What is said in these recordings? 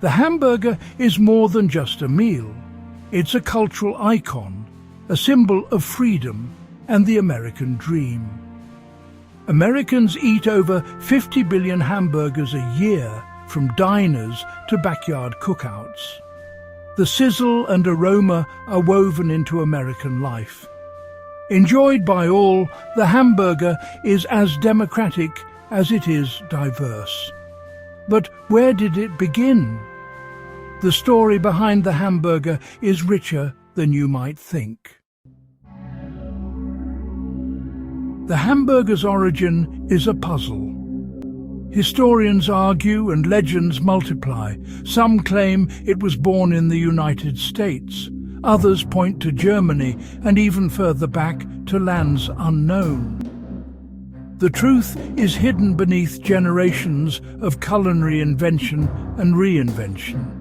The hamburger is more than just a meal. It's a cultural icon, a symbol of freedom and the American dream. Americans eat over 50 billion hamburgers a year, from diners to backyard cookouts. The sizzle and aroma are woven into American life. Enjoyed by all, the hamburger is as democratic as it is diverse. But where did it begin? The story behind the hamburger is richer than you might think. The hamburger's origin is a puzzle. Historians argue and legends multiply. Some claim it was born in the United States. Others point to Germany and even further back to lands unknown. The truth is hidden beneath generations of culinary invention and reinvention.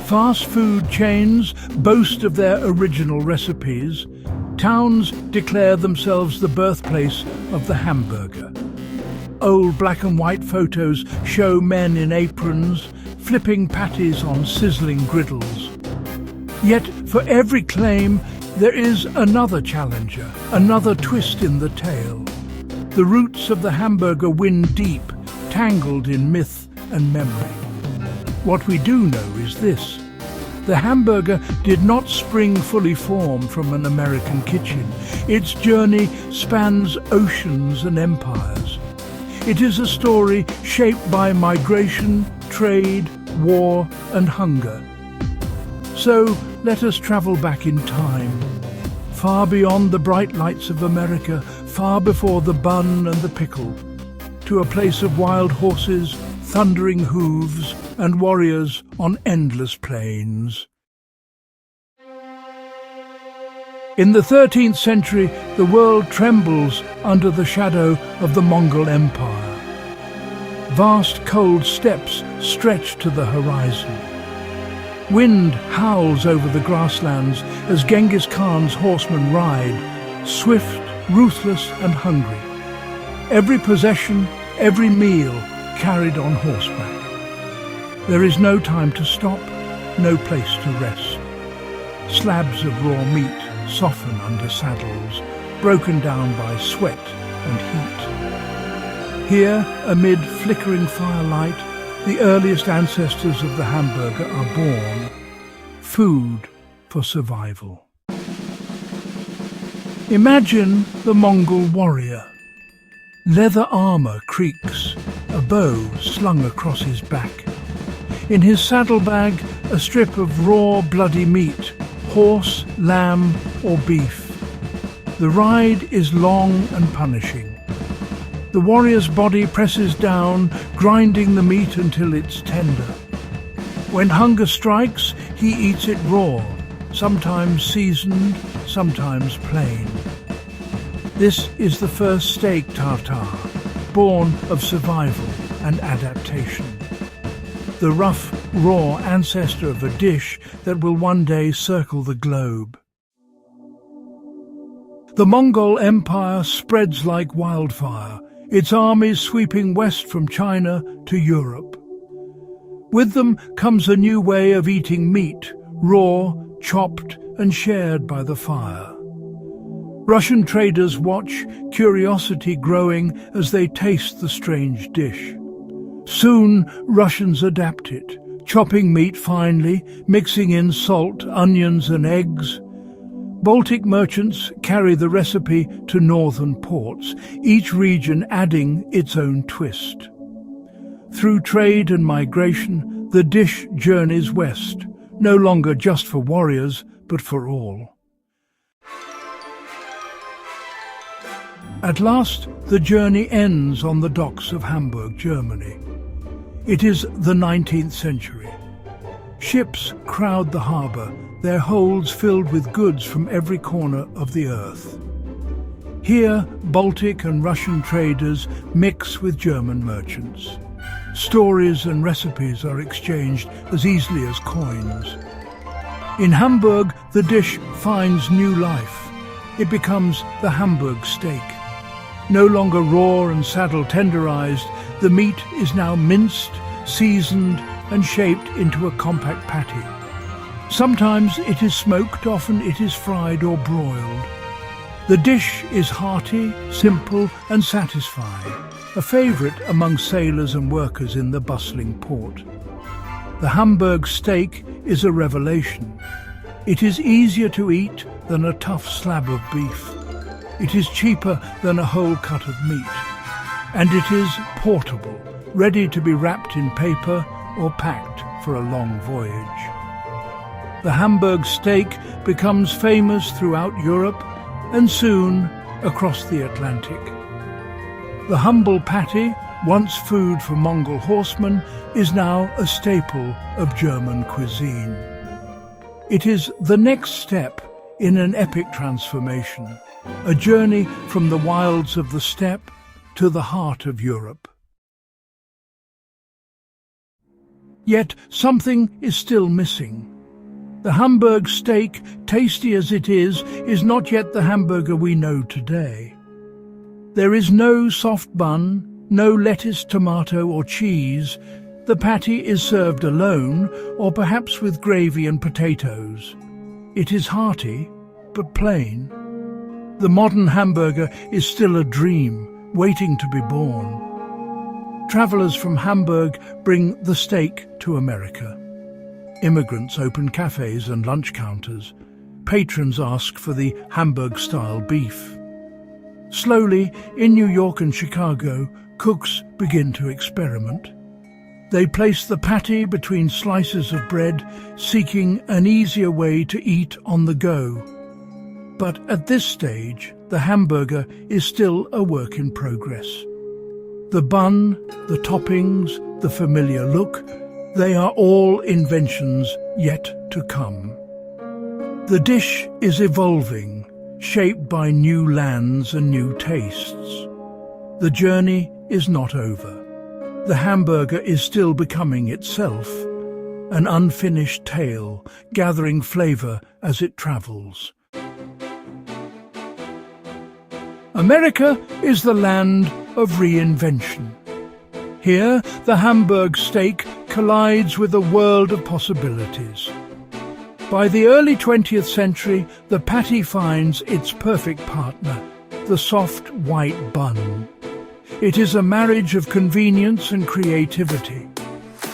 Fast food chains boast of their original recipes. Towns declare themselves the birthplace of the hamburger. Old black and white photos show men in aprons flipping patties on sizzling griddles. Yet for every claim there is another challenger, another twist in the tale. The roots of the hamburger wind deep, tangled in myth and memory. What we do know is this: the hamburger did not spring fully formed from an American kitchen. Its journey spans oceans and empires. It is a story shaped by migration, trade, war, and hunger. So let us travel back in time, far beyond the bright lights of America, far before the bun and the pickle, to a place of wild horses, thundering hooves, and warriors on endless plains. In the 13th century, the world trembles under the shadow of the Mongol Empire. Vast cold steppes stretch to the horizon. Wind howls over the grasslands as Genghis Khan's horsemen ride, swift, ruthless and hungry. Every possession, every meal carried on horseback. There is no time to stop, no place to rest. Slabs of raw meat soften under saddles, broken down by sweat and heat. Here, amid flickering firelight, the earliest ancestors of the hamburger are born. Food for survival. Imagine the Mongol warrior. Leather armor creaks, a bow slung across his back. In his saddlebag, a strip of raw, bloody meat, horse, lamb, or beef. The ride is long and punishing. The warrior's body presses down, grinding the meat until it's tender. When hunger strikes, he eats it raw, sometimes seasoned, sometimes plain. This is the first steak tartare, born of survival and adaptation. The rough, raw ancestor of a dish that will one day circle the globe. The Mongol Empire spreads like wildfire, its armies sweeping west from China to Europe. With them comes a new way of eating meat, raw, chopped and shared by the fire. Russian traders watch, curiosity growing as they taste the strange dish. Soon Russians adapt it, chopping meat finely, mixing in salt, onions and eggs. Baltic merchants carry the recipe to northern ports, each region adding its own twist. Through trade and migration, the dish journeys west, no longer just for warriors, but for all. At last, the journey ends on the docks of Hamburg, Germany. It is the 19th century. Ships crowd the harbour, their holds filled with goods from every corner of the earth. Here, Baltic and Russian traders mix with German merchants. Stories and recipes are exchanged as easily as coins. In Hamburg, the dish finds new life. It becomes the Hamburg steak. No longer raw and saddle tenderized, the meat is now minced, seasoned, and shaped into a compact patty. Sometimes it is smoked, often it is fried or broiled. The dish is hearty, simple and satisfying, a favourite among sailors and workers in the bustling port. The Hamburg steak is a revelation. It is easier to eat than a tough slab of beef. It is cheaper than a whole cut of meat. And it is portable, ready to be wrapped in paper or packed for a long voyage. The Hamburg steak becomes famous throughout Europe and soon across the Atlantic. The humble patty, once food for Mongol horsemen, is now a staple of German cuisine. It is the next step in an epic transformation, a journey from the wilds of the steppe to the heart of Europe. Yet something is still missing. The Hamburg steak, tasty as it is not yet the hamburger we know today. There is no soft bun, no lettuce, tomato or cheese. The patty is served alone or perhaps with gravy and potatoes. It is hearty, but plain. The modern hamburger is still a dream, waiting to be born. Travellers from Hamburg bring the steak to America. Immigrants open cafes and lunch counters. Patrons ask for the Hamburg-style beef. Slowly, in New York and Chicago, cooks begin to experiment. They place the patty between slices of bread, seeking an easier way to eat on the go. But at this stage, the hamburger is still a work in progress. The bun, the toppings, the familiar look, they are all inventions yet to come. The dish is evolving, shaped by new lands and new tastes. The journey is not over. The hamburger is still becoming itself, an unfinished tale, gathering flavour as it travels. America is the land of reinvention. Here, the Hamburg steak collides with a world of possibilities. By the early 20th century, the patty finds its perfect partner, the soft white bun. It is a marriage of convenience and creativity.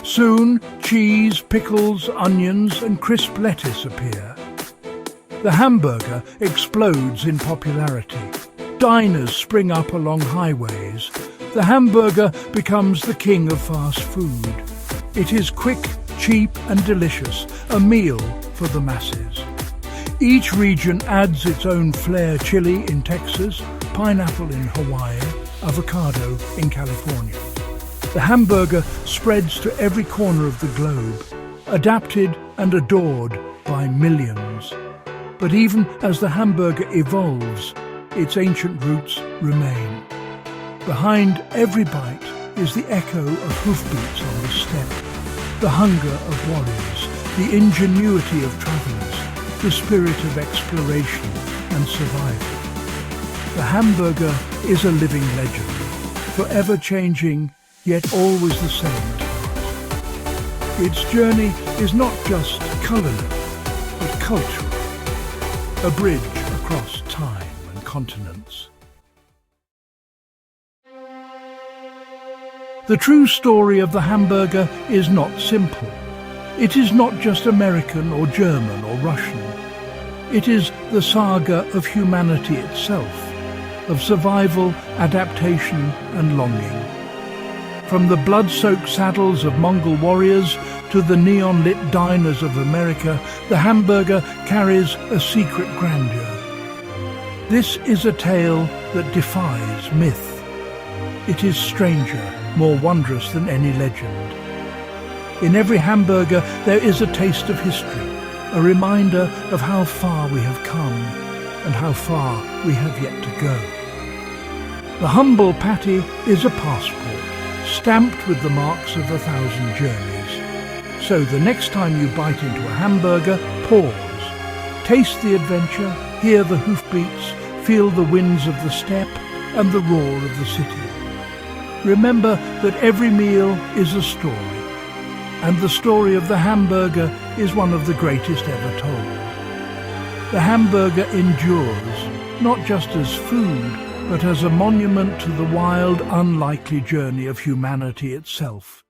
Soon, cheese, pickles, onions and crisp lettuce appear. The hamburger explodes in popularity. Diners spring up along highways. The hamburger becomes the king of fast food. It is quick, cheap and delicious, a meal for the masses. Each region adds its own flair: chili in Texas, pineapple in Hawaii, avocado in California. The hamburger spreads to every corner of the globe, adapted and adored by millions. But even as the hamburger evolves, its ancient roots remain. Behind every bite is the echo of hoofbeats on the steppe, the hunger of warriors, the ingenuity of travellers, the spirit of exploration and survival. The hamburger is a living legend, forever changing, yet always the same to us. Its journey is not just culinary, but cultural, a bridge across time and continents. The true story of the hamburger is not simple. It is not just American or German or Russian. It is the saga of humanity itself, of survival, adaptation and longing. From the blood-soaked saddles of Mongol warriors to the neon-lit diners of America, the hamburger carries a secret grandeur. This is a tale that defies myth. It is stranger, more wondrous than any legend. In every hamburger there is a taste of history, a reminder of how far we have come and how far we have yet to go. The humble patty is a passport, stamped with the marks of 1,000 journeys. So the next time you bite into a hamburger, pause. Taste the adventure, hear the hoofbeats, feel the winds of the steppe and the roar of the city. Remember that every meal is a story, and the story of the hamburger is one of the greatest ever told. The hamburger endures, not just as food, but as a monument to the wild, unlikely journey of humanity itself.